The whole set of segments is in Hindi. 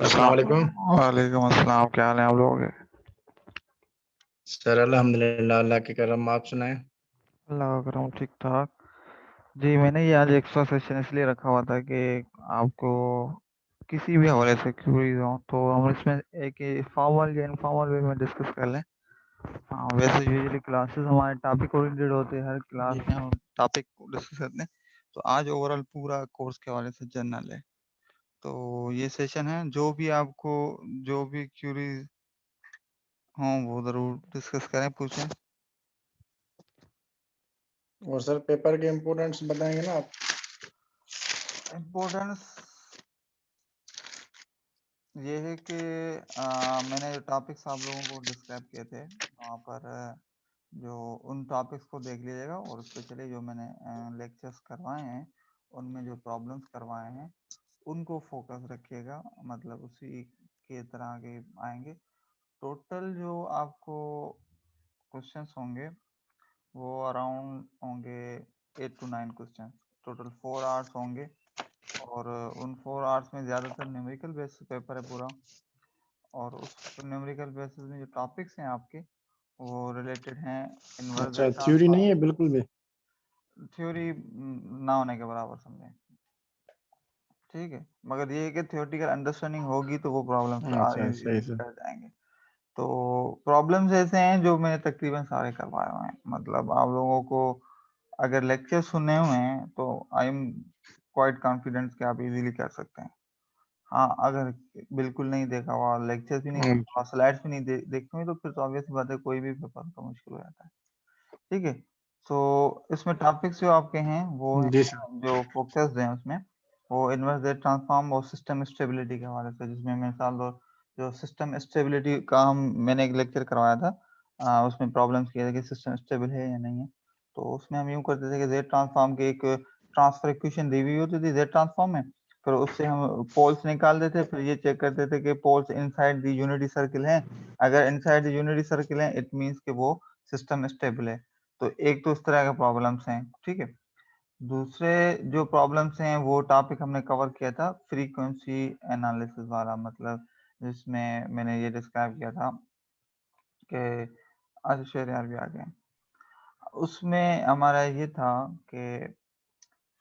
अस्सलाम वालेकुम। वालेकुम अस्सलाम। क्या हाल है आप लोगों के? सर अल्हम्दुलिल्लाह, अल्लाह की करम। आप सुनाएं। अल्लाह का करम, ठीक ठाक। जी, मैंने ये आज एक्स्ट्रा सेशन इसलिए रखा हुआ था कि आपको किसी भी हवाले से क्यूरीज हो तो हम इसमें एक फॉर्मल या इनफॉर्मल वे में डिस्कस कर लें। हाँ, वैसे यूजुअली क्लासेस हमारे टॉपिक ओरिएंटेड होते हैं, हर क्लास में हम टॉपिक को डिस्कस करते हैं। तो आज ओवरऑल पूरा कोर्स के हवाले से जनरल है। तो ये सेशन है, जो भी आपको जो भी क्यूरीज हों वो ज़रूर डिस्कस करें, पूछें। और सर पेपर के इम्पोर्टेंस बताएंगे ना आप? इम्पोर्टेंस ये है कि मैंने जो टॉपिक्स आप लोगों को डिस्क्राइब किए थे वहाँ पर जो उन टॉपिक्स को देख लीजिएगा, और स्पेशली जो मैंने लेक्चर्स करवाए हैं उनमें जो प्रॉब्लम्स करवाए हैं उनको फोकस रखिएगा, मतलब उसी के तरह के आएंगे। टोटल जो आपको क्वेश्चंस होंगे वो अराउंड होंगे 8 to 9 क्वेश्चंस। टोटल 4 आवर्स होंगे, और उन 4 आवर्स में ज़्यादातर न्यूमेरिकल बेस्ड पेपर है पूरा। और उस न्यूमेरिकल बेसिस में जो टॉपिक्स हैं आपके वो रिलेटेड हैं इनवर्स अच्छा, ज़ेड थ्योरी नहीं ट्रांसफॉर्म। है बिल्कुल भी? थ्योरी ना होने के बराबर समझें, ठीक है। मगर ये है कि थियोरेटिकल अंडरस्टैंडिंग होगी तो वो प्रॉब्लम्स अच्छा, सही सर। कर जाएंगे। तो प्रॉब्लम्स ऐसे हैं जो मैंने तकरीबन सारे करवाए हुए हैं, मतलब आप लोगों को अगर लेक्चर सुने हुए हैं तो आई एम क्वाइट कॉन्फिडेंट कि आप इजीली कर सकते हैं। हाँ, अगर बिल्कुल नहीं देखा हुआ, लेक्चर्स भी नहीं देखा हुआ, स्लाइड्स भी नहीं देखी हुई, तो फिर तो ऑब्वियस बात है कोई भी पेपर तो मुश्किल हो जाता है, ठीक है। सो इसमें टॉपिक्स जो आपके हैं वो जी हैं, सर। जो फोकस्ड हैं उसमें, वो इनवर्स ज़ेड ट्रांसफॉर्म और सिस्टम स्टेबिलिटी के हवाले से, जिसमें मिसाल दो जो सिस्टम स्टेबिलिटी का मैंने एक लेक्चर करवाया था, उसमें प्रॉब्लम्स किए थे कि सिस्टम स्टेबल है या नहीं है। तो उसमें हम यूँ करते थे कि ज़ेड ट्रांसफॉर्म की एक ट्रांसफर इक्वेशन दी हुई होती थी ज़ेड ट्रांसफॉर्म में, फिर उससे हम पोल्स निकाल देते, फिर ये चेक करते थे कि poles inside the unity circle हैं। अगर इनसाइड द यूनिटी सर्किल हैं इट मींस कि वो सिस्टम स्टेबल है। तो एक तो इस तरह के प्रॉब्लम्स हैं, ठीक है। दूसरे जो प्रॉब्लम्स हैं वो टॉपिक हमने कवर किया था फ्रीक्वेंसी एनालिसिस वाला, मतलब जिसमें मैंने ये डिस्क्राइब किया था कि आज शेर यार भी आ गए। उसमें हमारा ये था कि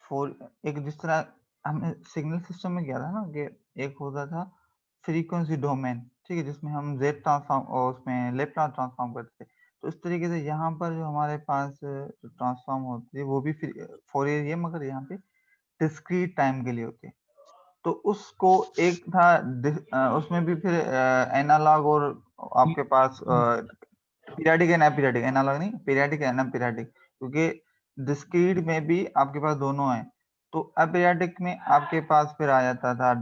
फोर एक जिस तरह हमने सिग्नल सिस्टम में किया था ना कि एक होता था फ्रीक्वेंसी डोमेन, ठीक है, जिसमें हम जेड ट्रांसफॉर्म और उसमें लेप्लास ट्रांसफॉर्म करते थे। तो इस तरीके से यहाँ पर जो हमारे पास जो ट्रांसफॉर्म होती है वो भी फोरियर ही है, मगर यहाँ पे डिस्क्रीट टाइम के लिए होती है। तो उसको एक था उसमें भी फिर एनालॉग और आपके पास पीरियाडिक एंड अपीरियाडिक, एनालॉग नहीं पीरियाडिक एंड अपीरियाडिक, क्योंकि डिस्क्रीट में भी आपके पास दोनों हैं। तो अपीरियाडिक में आपके पास फिर आ जाता था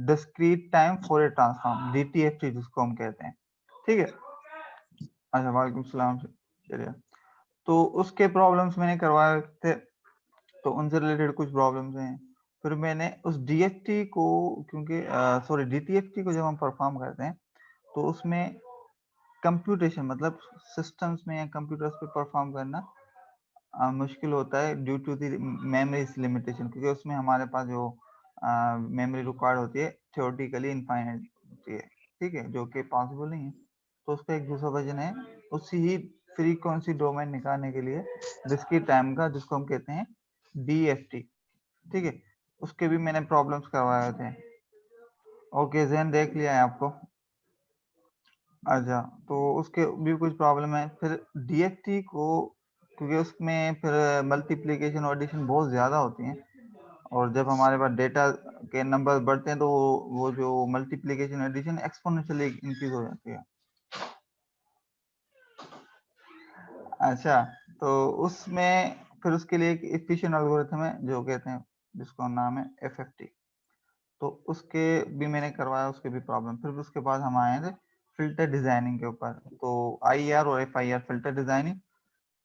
discrete time Fourier transform, DTFT जिसको हम कहते हैं, ठीक है। अच्छा, वालेकुम सलाम, चलिए। तो उसके प्रॉब्लम्स मैंने करवाए थे, तो उनसे रिलेटेड कुछ प्रॉब्लम्स हैं। फिर मैंने उस डीएफटी को, क्योंकि सॉरी डीटीएफटी को जब हम परफॉर्म करते हैं तो उसमें कंप्यूटेशन, मतलब सिस्टम्स में या कंप्यूटर्स पे परफॉर्म करना मुश्किल होता है due to the memory limitation, क्योंकि उसमें हमारे पास जो मेमोरी रिक्वायर्ड होती है थियोरेटिकली इनफाइनाइट होती है, ठीक है, जो कि पॉसिबल नहीं है। तो उसका एक दूसरा वर्जन है उसी ही फ्रीक्वेंसी डोमेन निकालने के लिए डिस्क्रीट टाइम का, जिसको हम कहते हैं डीएफटी, ठीक है। उसके भी मैंने प्रॉब्लम्स करवाए थे। ओके, जहन देख लिया है आपको? अच्छा, तो उसके भी कुछ प्रॉब्लम है। फिर डीएफटी को, क्योंकि उसमें फिर मल्टीप्लिकेशन और एडिशन बहुत ज़्यादा होती हैं, और जब हमारे पास डेटा के नंबर बढ़ते हैं तो वो जो मल्टीप्लिकेशन एडिशन एक्सपोनेंशियली इंक्रीज हो जाती है। अच्छा, तो उसमें फिर उसके लिए एक एफिशिएंट एल्गोरिथम है जो कहते हैं, जिसका नाम है एफएफटी। तो उसके भी मैंने करवाया, उसके भी प्रॉब्लम। फिर उसके बाद हम आए थे फिल्टर डिजाइनिंग के ऊपर, तो आईआर और एफआईआर फिल्टर डिजाइनिंग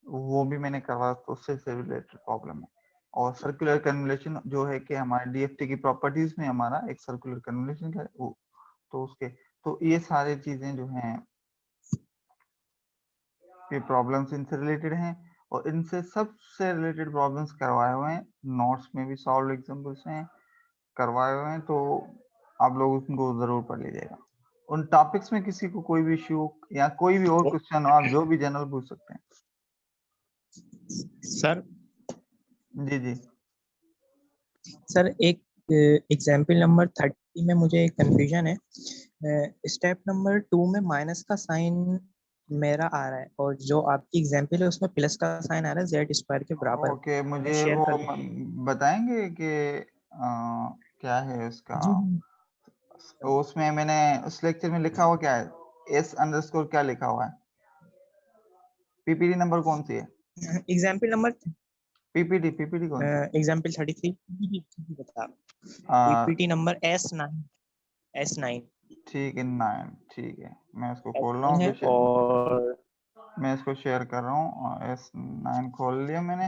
वो भी मैंने करवाया, तो उससे से रिलेटेड प्रॉब्लम है। और सर्कुलर कन्वोल्यूशन जो है कि हमारे डीएफटी की प्रॉपर्टीज में हमारा एक सर्कुलर कन्वोल्यूशन है वो, तो उसके, तो ये सारी चीजें जो हैं ये प्रॉब्लम्स इनसे रिलेटेड हैं, और इनसे सबसे रिलेटेड प्रॉब्लम्स करवाए हुए हैं, नोट्स में भी सॉल्व एग्जांपल्स हैं करवाए हुए हैं। तो आप लोग उनको जरूर पढ़ लीजिएगा। उन टॉपिक्स में किसी को कोई भी इश्यू या कोई भी और क्वेश्चन हो, आप जो भी जनरल पूछ सकते हैं। सर जी सर एक एग्जाम्पल नंबर 30 में मुझे एक कंफ्यूजन है। स्टेप नंबर 2 में माइनस का साइन मेरा आ रहा है और जो आपकी एग्जाम्पल है उसमें प्लस का साइन आ रहा है जेड स्क्वायर के बराबर। ओके, मुझे शेयर वो कर दूं? बताएंगे कि क्या है उसका। जी उसमें मैंने उस लेक्चर में लिखा हुआ क्या है, s_, क्या लिखा हुआ है, पीपीटी नंबर कौन सी है, एग्जाम्पल नंबर पीपीटी कौन सी, एग्जाम्पल 33 बता। आ, पीपीटी नंबर S9 ठीक है 9, ठीक है, मैं इसको खोल रहा हूँ, है फिर और मैं इसको शेयर कर रहा हूँ। S9 खोल लिया मैंने।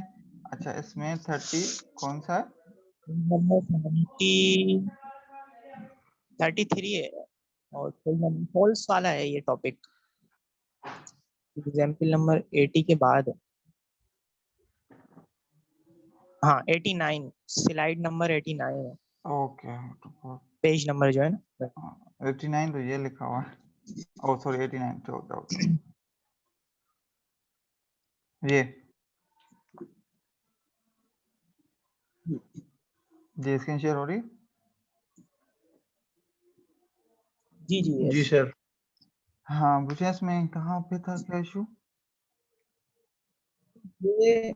अच्छा, इसमें 30 कौन सा है, नंबर 33 है और फॉल्स वाला है ये टॉपिक। एग्जाम्पल नंबर 80 के बाद है। हाँ 89, स्लाइड नंबर 89 है, ओके, पेज नंबर जो है ना। 89 तो ये लिखा हुआ है, ओ सॉरी 89 तो ये स्क्रीन शेयर हो रही है। जी जी सर। हाँ, मुझे इसमें कहाँ पे था क्या इशू, ये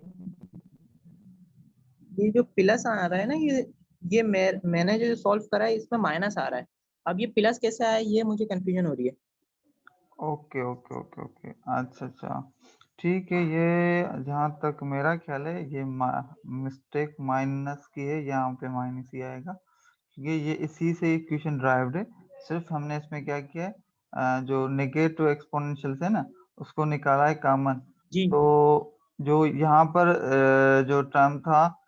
ये जो प्लस आ रहा है ना, ये मैंने जो सॉल्व करा है इसमें माइनस आ रहा है। अब ये प्लस कैसे आया ये मुझे कंफ्यूजन हो रही है। ओके ओके ओके ओके, अच्छा, ठीक है, ये जहाँ तक मेरा ख्याल है ये मिस्टेक माइनस की है, यहाँ पे माइनस ही आएगा क्योंकि ये इसी से इक्वेशन ड्राइव्ड है। सिर्फ हमने इसमें क्या किया है, जो नेगेटिव एक्सपोनेंशियल है ना उसको निकाला है कॉमन। जी तो जो यहाँ पर जो टर्म था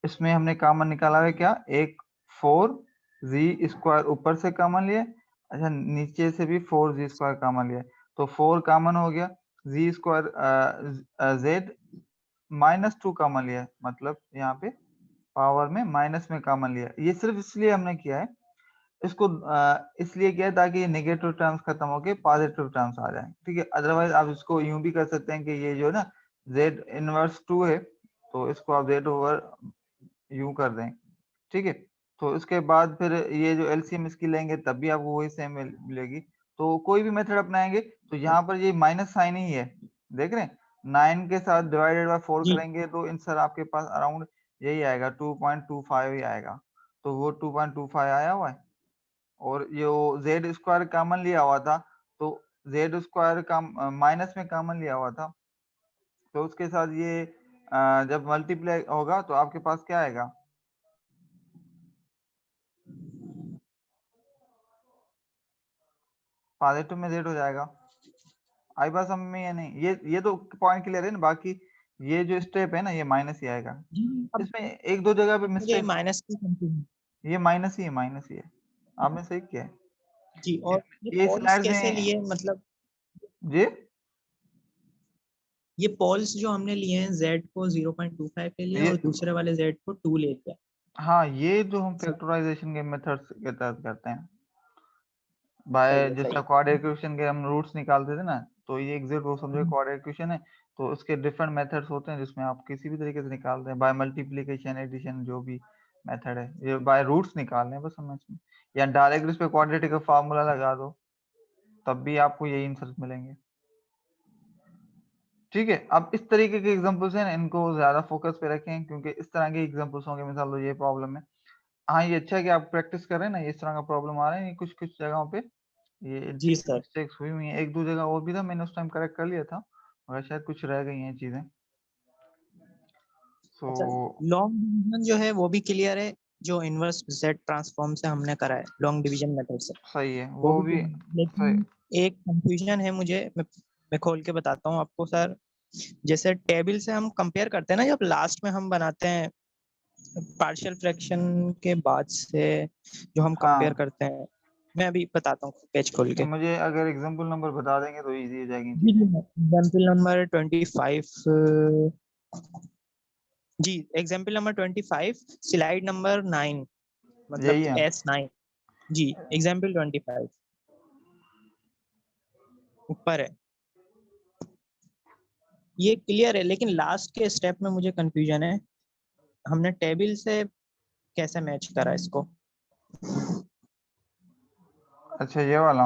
इसमें हमने कॉमन निकाला है क्या, एक 4z² ऊपर से कॉमन लिया, अच्छा नीचे से भी 4z² कॉमन लिया, तो 4 कॉमन हो गया, z² z-2 कॉमन लिया, मतलब यहाँ पे पावर में माइनस में कॉमन लिया। ये सिर्फ इसलिए हमने किया है, इसको इसलिए किया है ताकि नेगेटिव टर्म्स खत्म होके पॉजिटिव टर्म्स आ जाए, ठीक है। अदरवाइज आप इसको यूं भी कर सकते हैं कि ये जो है ना z−2 है तो इसको आप z यूं कर दें, ठीक है। तो इसके बाद फिर ये जो एलसीएम इसकी लेंगे तब भी आपको वही सेम मिलेगी। तो कोई भी मेथड अपनाएंगे तो यहाँ पर ये माइनस साइन ही है, देख रहे हैं, 9 के साथ डिवाइडेड बाय 4 जी करेंगे तो आंसर आपके पास अराउंड यही आएगा, 2.25 ही आएगा। तो वो 2.25 आया हुआ है और ये z² कॉमन लिया हुआ था, तो z² का माइनस में कॉमन लिया हुआ था, तो उसके साथ ये जब मल्टीप्लाई होगा तो आपके पास क्या आएगा, पॉजिटिव में z हो जाएगा। आई बात समझ में या नहीं, ये तो पॉइंट क्लियर है ना, बाकी ये जो स्टेप है ना ये माइनस ही आएगा। जी अब इसमें एक दो जगह पे मुझे मिस्टेक, माइनस की कंफ्यूजन। ये माइनस ही है, आपने सही किया है। जी और ये ये पोल्स स्लाइड्स कैसे में लिए, मतलब जी ये पोल्स जो हमने लिए हैं z को 0.25 ले लिया ये और दूसरे वाले z को 2 ले लिया। हाँ, ये जो हम सही फैक्टराइजेशन के मेथड्स के तहत करते हैं, बाय सही जैसे है। क्वाड्रेटिक इक्वेशन के हम रूट्स निकालते थे ना, तो ये एग्जैक्ट वो समझो हम्म, क्वाड्रेटिक इक्वेशन है, तो उसके डिफरेंट मेथड्स होते हैं जिसमें आप किसी भी तरीके से निकालते हैं, बाय मल्टीप्लिकेशन एडिशन जो भी मेथड है, ये बाय रूट्स निकालने हैं बस हमें इसमें, या डायरेक्ट इस पे क्वाड्रेटिक का फार्मूला लगा दो तब भी आपको यही आंसर मिलेंगे, ठीक है। अब इस तरीके के एग्जांपल्स हैं इनको ज्यादा फोकस पे रखें क्योंकि इस तरह के एग्जांपल्स होंगे, मिसाल लो ये प्रॉब्लम है, हाँ ये अच्छा है कि आप प्रैक्टिस कर रहे हैं ना, इस तरह का प्रॉब्लम आ रहा है कुछ कुछ जगहों पे, ये जी इनकी सर। मिस्टेक्स हुई हुई हैं, एक दो जगह और भी था मैंने उस टाइम करेक्ट कर लिया था मगर शायद कुछ रह गई हैं चीजें, सो अच्छा लॉन्ग डिवीजन जो है वो भी क्लियर है, जो इनवर्स z ट्रांसफॉर्म से हमने करा है लॉन्ग डिवीजन मेथड से, सही है वो वो भी भी clear है। सही। लेकिन एक कंफ्यूजन है मुझे, मैं खोल के बताता हूँ आपको सर। जैसे टेबल से हम कंपेयर करते हैं ना, जब लास्ट में हम बनाते हैं पार्शियल फ्रैक्शन के बाद से जो हम कंपेयर हाँ, करते हैं, मैं अभी बताता हूँ पेज खोल के। मुझे अगर एग्जांपल नंबर बता देंगे तो इजी हो जाएगी जी चीजें। एग्जाम्पल नंबर 25, जी एग्जाम्पल नंबर 25 स्लाइड नंबर 9, यही मतलब है, S9। जी एग्जाम्पल 25 ऊपर है, ये क्लियर है, लेकिन लास्ट के स्टेप में मुझे कंफ्यूजन है, हमने टेबल से कैसे मैच करा इसको। अच्छा ये वाला,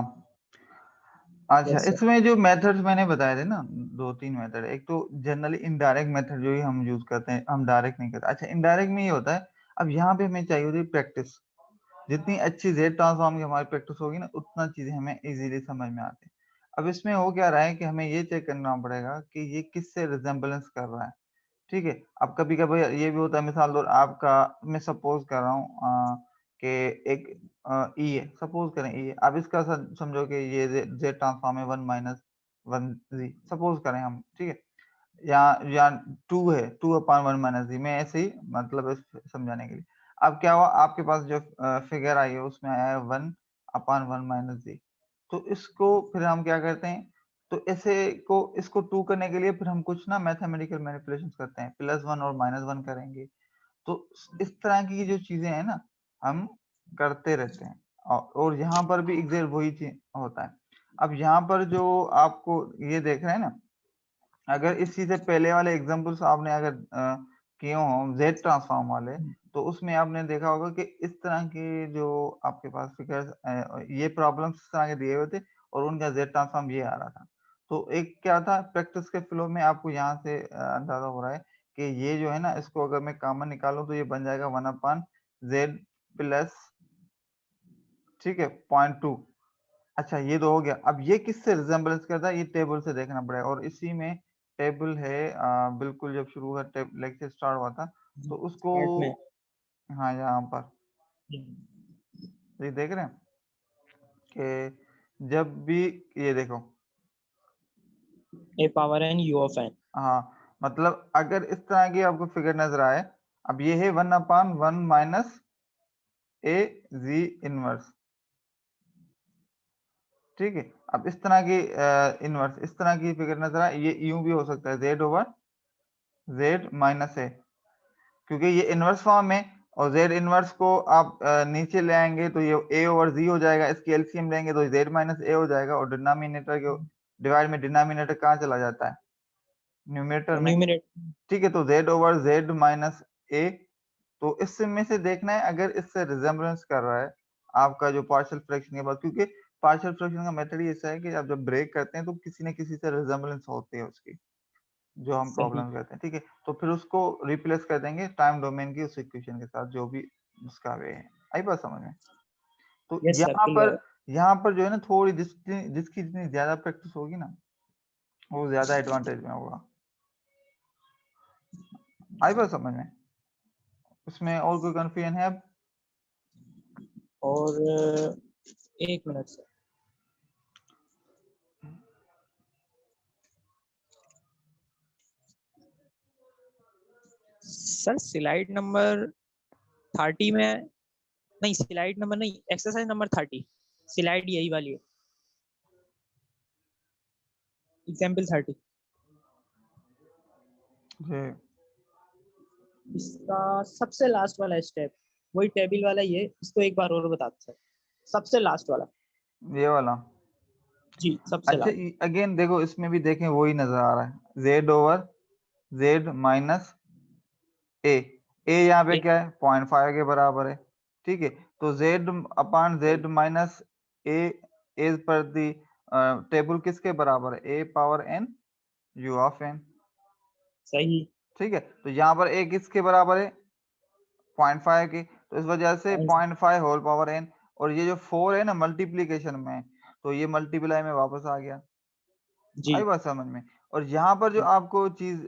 अच्छा Yes, sir. इसमें जो मेथड्स मैंने बताए थे ना, 2-3 मेथड, एक तो जनरली इनडायरेक्ट मेथड जो ही हम यूज करते हैं, हम डायरेक्ट नहीं करते। अच्छा इनडायरेक्ट में ये होता है, अब यहाँ पे हमें चाहिए होती है प्रैक्टिस, जितनी अच्छी जेड ट्रांसफॉर्म की हमारी प्रैक्टिस होगी ना, उतना चीजें हमें इजीली समझ में आती है। अब इसमें हो क्या रहा है कि हमें ये चेक करना पड़ेगा कि ये किससे रिजेम्बलेंस कर रहा है, ठीक है। अब कभी कभी ये भी होता है, मिसाल दो आपका, मैं सपोज कर रहा हूँ कि एक ई है, सपोज करें ई है, अब इसका समझो कि ये जेड ट्रांसफॉर्म है 1 माइनस 1 जी, सपोज करें हम, ठीक है। या 2 है 2 अपॉन 1 माइनस जी, मैं ऐसे ही मतलब समझाने के लिए। अब क्या हुआ, आपके पास जो फिगर आई है उसमें आया है 1 अपॉन 1 माइनस जी, तो इसको फिर हम क्या करते हैं, तो ऐसे को इसको 2 करने के लिए फिर हम कुछ ना मैथमेटिकल मैनिपुलेशंस करते हैं, +1 और -1 करेंगे। तो इस तरह की जो चीजें हैं ना, हम करते रहते हैं, और यहाँ पर भी एग्जैक्ट वही चीज होता है। अब यहाँ पर जो आपको ये देख रहे हैं ना, अगर इसी से पहले वाले एग्जांपल्स आपने अगर किए हो जेड ट्रांसफॉर्म वाले, तो उसमें आपने देखा होगा कि इस तरह के जो आपके पास फिगर्स, ये प्रॉब्लम्स इस तरह के दिए हुए थे और उनका जेड ट्रांसफॉर्म ये आ रहा था। तो एक क्या था, प्रैक्टिस के फ्लो में आपको यहाँ से अंदाजा हो रहा है कि ये जो है ना, इसको अगर मैं कॉमन निकालूं तो ये बन जाएगा 1 अपॉन जेड प्लस, ठीक है, 0.2। अच्छा ये तो हो गया। अब ये किससे रिजेम्बलेंस करता है, ये टेबल से देखना पड़ेगा, और इसी में टेबल है, बिल्कुल जब शुरू का लेक्चर स्टार्ट हुआ था तो उसको, स्टार्ट में हाँ यहाँ पर ये देख रहे हैं कि जब भी, ये देखो, a power n u of n। हाँ मतलब अगर इस तरह की आपको फिगर नजर आए, अब ये है 1 अपॉन 1 माइनस ए जी इनवर्स, ठीक है। अब इस तरह की इनवर्स, इस तरह की फिगर नजर आए, ये यूं भी हो सकता है जेड ओवर जेड माइनस ए, क्योंकि ये इनवर्स फॉर्म है, और z इनवर्स को आप नीचे ले आएंगे तो ये a ओवर z हो जाएगा, इसकी एलसीएम लेंगे तो z माइनस a हो जाएगा, और डिनोमिनेटर के डिवाइड में डिनोमिनेटर कहाँ चला जाता है, न्यूमरेटर में, न्यूमरेटर ठीक है। तो z over z minus a, तो इसमें से देखना है अगर इससे रिजेम्बलेंस कर रहा है आपका जो पार्शियल फ्रैक्शन के बाद, क्योंकि पार्शियल फ्रैक्शन का मेथड ही ऐसा है कि आप जब ब्रेक करते हैं तो किसी न किसी से रिजेम्बलेंस होती है उसकी, जो हम सही। प्रॉब्लम करते हैं, ठीक है। तो फिर उसको रिप्लेस कर देंगे टाइम डोमेन की उस इक्वेशन के साथ, जो भी उसका वे है। आई बात समझ में? तो यस सर, क्लियर है। यहाँ पर जो है ना, थोड़ी जिसकी जितनी ज्यादा प्रैक्टिस होगी ना, वो ज्यादा एडवांटेज में होगा। आई बात समझ में? उसमें और कोई कंफ्यूजन है अब? और एक minute sir, sir slide number 30 में, नहीं स्लाइड नंबर नहीं, एक्सरसाइज नंबर 30, स्लाइड यही वाली है, एग्जाम्पल 30, जी इसका सबसे लास्ट वाला स्टेप वही टेबल वाला ही है, इसको एक बार और बता सर, सबसे लास्ट वाला। ये वाला, जी सबसे अच्छा लास्ट। अगेन देखो, इसमें भी देखें वही नजर आ रहा है, जेड ओवर जेड माइनस ए, ए यहाँ पे क्या है 0.5 के बराबर है, ठीक है। तो z upon z minus a as per the table किसके बराबर है, a power n u of n, सही। ठीक है। तो यहाँ पर a किसके बराबर है 0.5 के, तो इस वजह से 0.5 होल पावर n, और ये जो 4 है ना मल्टीप्लीकेशन में, तो ये मल्टीप्लाई में वापस आ गया। जी आई बात समझ में? और यहाँ पर जो आपको चीज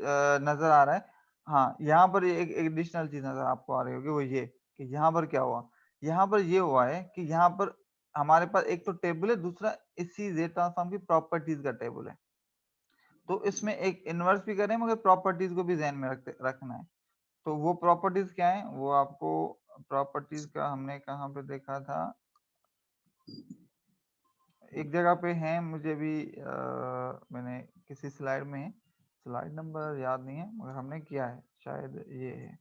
नजर आ रहा है, हाँ यहाँ पर एक एडिशनल चीज नजर आपको आ रही होगी, वो ये कि यहाँ पर क्या हुआ, यहाँ पर ये हुआ है कि यहाँ पर हमारे पास एक तो टेबल है, दूसरा इसी जेड ट्रांसफॉर्म की प्रॉपर्टीज का टेबल है। तो इसमें एक इनवर्स भी करें, मगर प्रॉपर्टीज को भी ध्यान में रखना है। तो वो प्रॉपर्टीज क्या है, वो आपको प्रॉपर्टीज का हमने कहाँ पे देखा था, एक जगह पे है, मुझे भी मैंने किसी स्लाइड में, स्लाइड नंबर याद नहीं है, मगर हमने किया है, शायद ये है,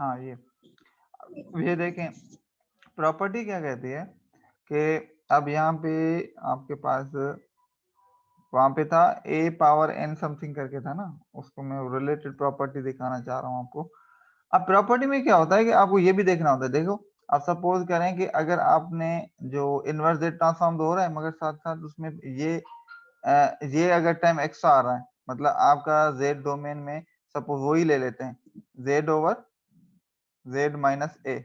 हाँ ये देखें, प्रॉपर्टी क्या कहती है कि अब यहाँ पे आपके पास वहां पे था a पावर n समथिंग करके था ना, उसको मैं रिलेटेड प्रॉपर्टी दिखाना चाह रहा हूँ आपको। अब प्रॉपर्टी में क्या होता है कि आपको ये भी देखना होता है। देखो आप सपोज करें कि अगर आपने जो इनवर्स जेड ट्रांसफॉर्म तो हो रहा है, मगर साथ साथ उसमें ये अगर टाइम एक्स्ट्रा आ रहा है, मतलब आपका जेड डोमेन में सपोज वही ले लेते हैं जेड ओवर जेड माइनस ए।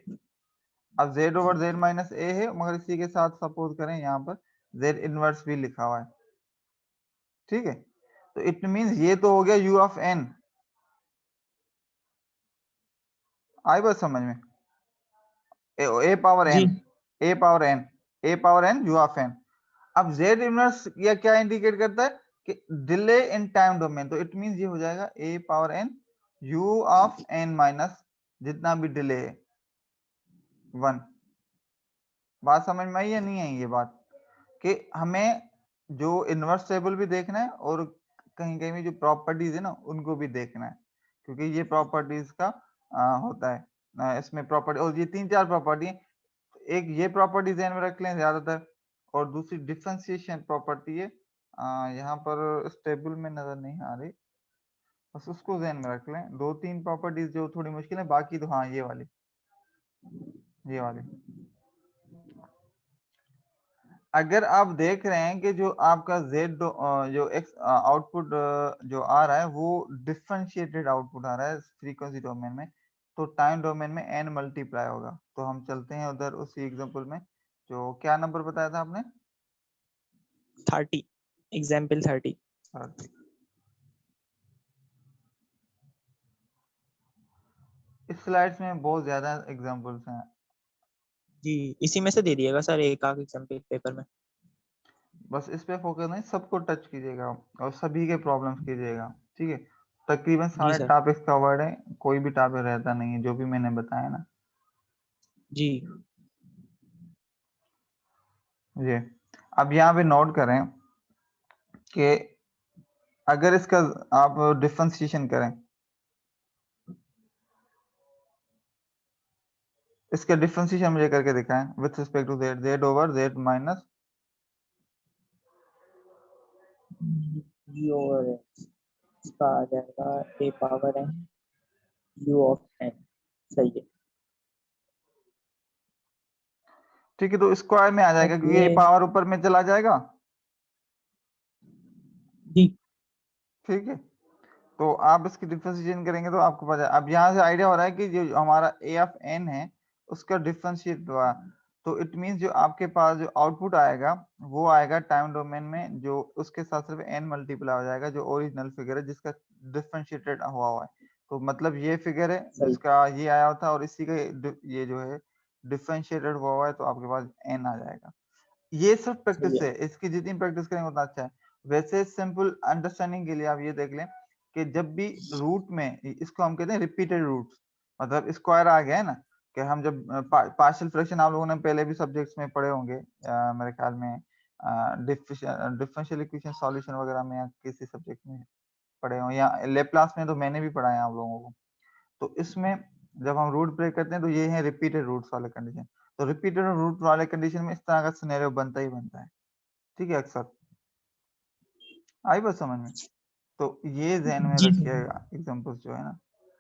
अब जेड ओवर जेड माइनस ए है, मगर इसी के साथ सपोज करें यहाँ पर जेड इनवर्स भी लिखा हुआ है, ठीक है। तो इट मींस ये तो हो गया u ऑफ n। आई बात समझ में? A power G n, A power n, A power n u of n। अब z इनवर्स या क्या इंडिकेट करता है कि डिले इन टाइम डोमेन, तो इट मींस ये हो जाएगा a power n u of n minus जितना भी डिले है 1। बात समझ में आई या नहीं आई ये बात? कि हमें जो इनवर्स टेबल भी देखना है और कहीं कहीं में जो प्रॉपर्टीज है ना उनको भी देखना है, क्योंकि ये प्रॉपर्टीज का होता है इसमें प्रॉपर्टी। और ये 3-4 प्रॉपर्टी है, एक ये प्रॉपर्टी ध्यान में रख लें ज्यादातर, और दूसरी डिफरेंशिएशन प्रॉपर्टी है यहाँ पर इस टेबल में नजर नहीं आ रही, बस उसको ध्यान में रख लें। 2-3 प्रॉपर्टीज जो थोड़ी मुश्किल है, बाकी तो हाँ ये वाली अगर आप देख रहे हैं कि जो आपका z जो x आउटपुट जो आ रहा है वो डिफरेंशिएटेड आउटपुट आ रहा है फ्रीक्वेंसी डोमेन में, तो टाइम डोमेन में n मल्टीप्लाई होगा। तो हम चलते हैं उधर उसी एग्जांपल में। जो क्या नंबर बताया था आपने? 30 एग्जाम्पल 30। 30। इस स्लाइड्स में बहुत ज्यादा एग्जांपल्स हैं। जी इसी में से दे दिएगा सर एक आध एग्जाम्पल पेपर में। बस इस पे फोकस नहीं, सबको टच कीजिएगा और सभी के प्रॉब्लम्स कीजिएगा, ठीक है। तकरीबन जी सारे सर। टॉपिक्स कवर्ड है, कोई भी टॉपिक रहता नहीं है जो भी मैंने बताया ना। जी जी अब यहाँ पे नोट करें कि अगर इसका आप डिफरेंशिएशन करें, इसका डिफरेंशिएशन मुझे करके दिखाएं with respect to z, z over z minus g over इसका आ जाएगा a power n u of n। सही है। ठीक है। तो स्क्वायर में आ जाएगा क्योंकि ये ये पावर ऊपर में चला जाएगा, जी ठीक है। तो आप इसकी डिफरेंशिएशन करेंगे तो आपको पता है। अब यहाँ से आइडिया हो रहा है कि जो हमारा a ऑफ n है उसका डिफरेंशिएट हुआ, तो इट मींस जो आपके पास जो आउटपुट आएगा वो आएगा टाइम डोमेन में, जो उसके साथ सिर्फ n मल्टीप्लाई हो जाएगा जो ओरिजिनल फिगर है जिसका डिफरेंशिएटेड हुआ है। तो मतलब ये फिगर है सही। जिसका ये आया था और इसी का ये जो है डिफरेंशिएटेड हुआ है, तो आपके पास n आ जाएगा। ये सब सही प्रैक्टिस है। है, इसकी जितनी प्रैक्टिस करेंगे उतना अच्छा है। वैसे सिंपल अंडरस्टैंडिंग के लिए आप ये देख लें कि जब भी रूट में, इसको हम कहते हैं रिपीटेड रूट्स, मतलब स्क्वायर आ गया है ना, कि हम जब पार्शियल फ्रैक्शन आप लोगों ने पहले भी सब्जेक्ट्स में पढ़े होंगे मेरे ख्याल में डिफरेंशियल इक्वेशन सॉल्यूशन वगैरह में या किसी सब्जेक्ट में पढ़े हों, या लेप्लास में तो मैंने भी पढ़ा है आप लोगों को। तो इसमें जब हम रूट ब्रेक करते हैं तो ये है रिपीटेड रूट्स वाले कंडीशन। तो रिपीटेड रूट वाले कंडीशन में इस तरह का सिनेरियो बनता ही बनता है, ठीक है। अक्सर आई बात समझ में? तो ये ध्यान में जी सर। रखिएगा एग्जांपल्स जो है ना।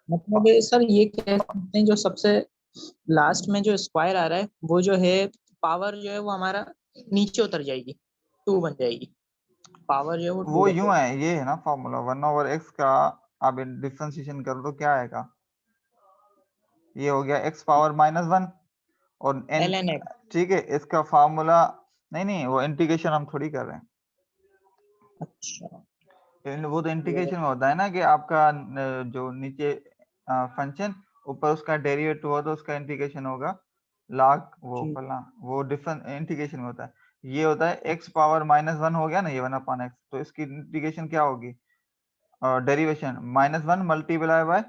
मतलब सर ये कह सकते हैं जो सबसे लास्ट में जो स्क्वायर आ रहा है वो जो है पावर जो है वो हमारा नीचे उतर जाएगी, 2 बन जाएगी। पावर जो है वो 2 वो बन यूं जाएगी। है, ये है ना फॉर्मूला 1/x का, आप डिफरेंशिएशन करो तो क्या आएगा, ये हो गया x पावर -1 और n, ln x। ठीक है। इसका फॉर्मूला नहीं नहीं, वो इंटीग्रेशन हम थोड़ी कर रहे हैं, अच्छा वो तो ये इंटीग्रेशन में होता है ना कि आपका जो नीचे फंक्शन ऊपर उसका डेरिवेटिव हुआ तो उसका इंटीग्रेशन होगा log वो जी फला, वो डिफरेंट इंटीग्रेशन में होता है। ये होता है x पावर -1 हो गया ना, ये 1/x, तो इसकी इंटीग्रेशन क्या होगी, डेरिवेशन -1 मल्टीप्लाई बाय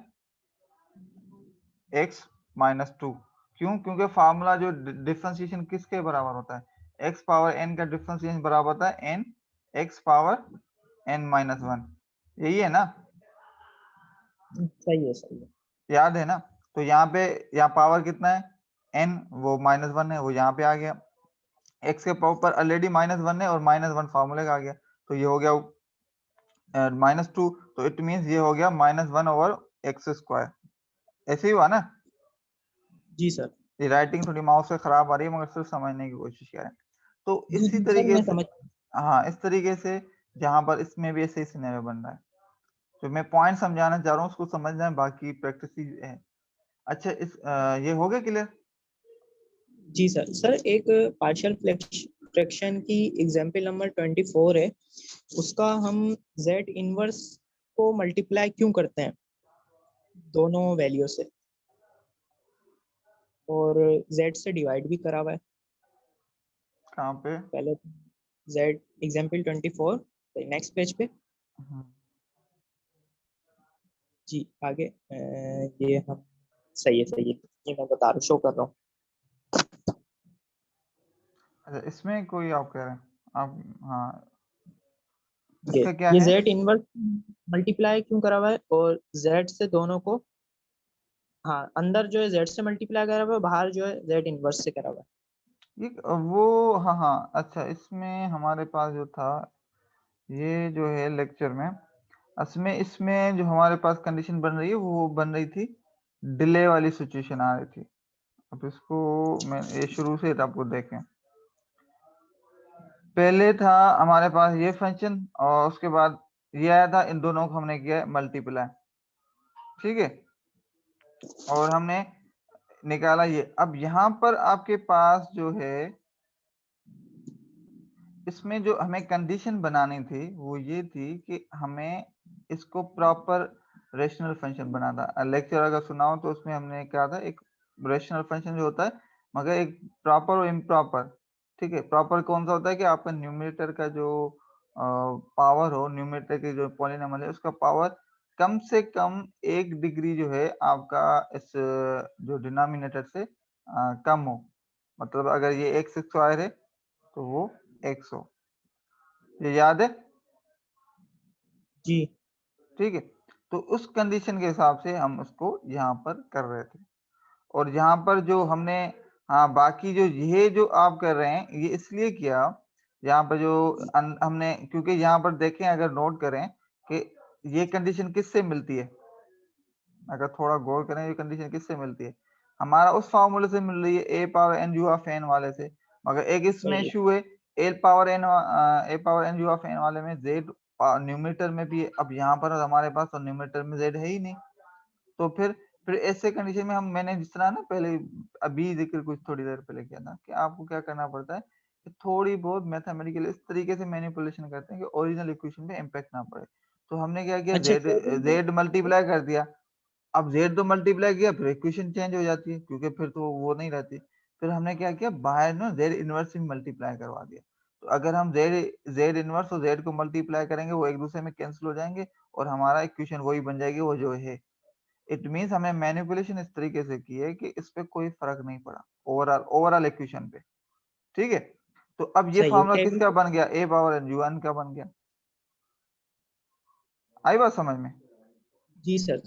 x -2। क्यों? क्योंकि फार्मूला जो डिफरेंशिएशन किसके बराबर होता है, x पावर n का डिफरेंशिएशन बराबर होता है n x पावर n -1, यही है ना, सही है सही है। याद है ना। तो यहाँ पे यहाँ पावर कितना है n, वो -1 है, वो यहाँ पे आ गया। x के पावर पर ऑलरेडी -1 है और -1 फार्मूले का आ गया, तो ये हो गया -2, तो इट मींस ये हो गया -1/x²। ऐसे ही हुआ ना? जी सर। ये राइटिंग थोड़ी माउस से खराब आ रही है, मगर सिर्फ समझने की कोशिश करें। तो जी इसी जी सर, तरीके मैं से समझ। हाँ, इस तरीके से जहां पर इसमें भी ऐसे ही सिनेरियो बन रहा है, तो मैं पॉइंट समझाना चाह रहा हूँ, उसको समझना है, बाकी प्रैक्टिस ही है। अच्छा, ये हो गया क्लियर? जी सर। सर एक पार्शियल फ्रैक्शन की एग्जांपल नंबर 24 है, उसका हम z इनवर्स को मल्टीप्लाई क्यों करते हैं दोनों वैल्यू से, और z से डिवाइड भी करा हुआ है कहाँ पे? पहले। z एग्जांपल 24 नेक्स्ट पेज पे। जी आगे ये हम सही है, सही है, ये मैं बता रहा हूँ, शो कर रहा हूँ। अच्छा, इसमें कोई आप कह रहे हैं आप? हाँ, ये इसका क्या ये है? z इनवर्स मल्टीप्लाई क्यों करा हुआ है, और z से दोनों को, हाँ अंदर जो है z से मल्टीप्लाई करा हुआ है, बाहर जो है z इनवर्स से करा हुआ है। ये वो, हाँ हाँ, अच्छा, इसमें हमारे पास जो था, ये जो है लेक्चर में, इसमें जो हमारे पास कंडीशन बन रही है, वो बन रही थी डिले वाली सिचुएशन आ रही थी। अब इसको मैं ये शुरू से आपको देखें, पहले था हमारे पास ये फंक्शन, और उसके बाद ये आया था, इन दोनों को हमने किया मल्टीप्लाई, ठीक है, और हमने निकाला ये। अब यहाँ पर आपके पास जो है, इसमें जो हमें कंडीशन बनानी थी वो ये थी कि हमें इसको प्रॉपर रेशनल फंक्शन बनाना था। लेक्चर अगर सुना हो तो उसमें हमने कहा था, एक रेशनल फंक्शन जो होता है, मगर एक प्रॉपर और इम्प्रॉपर, ठीक है। प्रॉपर कौन सा होता है कि आपका न्यूमरेटर का जो पावर हो, न्यूमरेटर के जो पॉलिनॉमियल है उसका पावर कम से कम 1 डिग्री जो है आपका इस जो डिनोमिनेटर से कम हो। मतलब अगर ये x स्क्वायर है तो वो x हो, ये याद है? जी ठीक है, तो उस कंडीशन के हिसाब से हम उसको यहाँ पर कर रहे थे। और यहाँ पर जो हमने, हाँ, बाकी जो ये जो आप कर रहे हैं, ये इसलिए किया यहाँ पर जो हमने, क्योंकि यहाँ पर देखें, अगर नोट करें कि ये कंडीशन किससे मिलती है, अगर थोड़ा गौर करें, ये कंडीशन किससे मिलती है, हमारा उस फार्मूले से मिल रही है, A power N U of N वाले से। मगर एक इसमें सही है। इशू है, A power N U of N वाले में जेड न्यूमरेटर में भी है। अब यहाँ पर हमारे पास तो न्यूमरेटर में जेड है ही नहीं, तो फिर ऐसे कंडीशन में हम, मैंने जिस तरह ना पहले अभी जिक्र कुछ थोड़ी देर पहले किया था, कि आपको क्या करना पड़ता है कि थोड़ी बहुत मैथमेटिकल इस तरीके से मैनिपुलेशन करते हैं कि ओरिजिनल इक्वेशन पे इम्पैक्ट ना पड़े। तो हमने क्या किया, अच्छा जेड मल्टीप्लाई कर दिया। अब जेड तो मल्टीप्लाई किया, फिर इक्वेशन चेंज हो जाती है, क्योंकि फिर तो वो नहीं रहती। फिर हमने क्या किया, बाहर ना जेड इनवर्स भी मल्टीप्लाई करवा दिया। तो अगर हम जेड इनवर्स और जेड को मल्टीप्लाई करेंगे, वो एक दूसरे में कैंसिल हो जाएंगे, और हमारा इक्वेशन वही बन जाएगी, वो जो है। इट मींस हमें मैनिपुलेशन इस तरीके से की है कि इस पे कोई फर्क नहीं पड़ा ओवरऑल इक्वेशन पे, ठीक है। तो अब ये सही है। फॉर्मूला टेबल, किसका बन गया, ए पावर एन यू एन का बन गया। आई बात समझ में? जी सर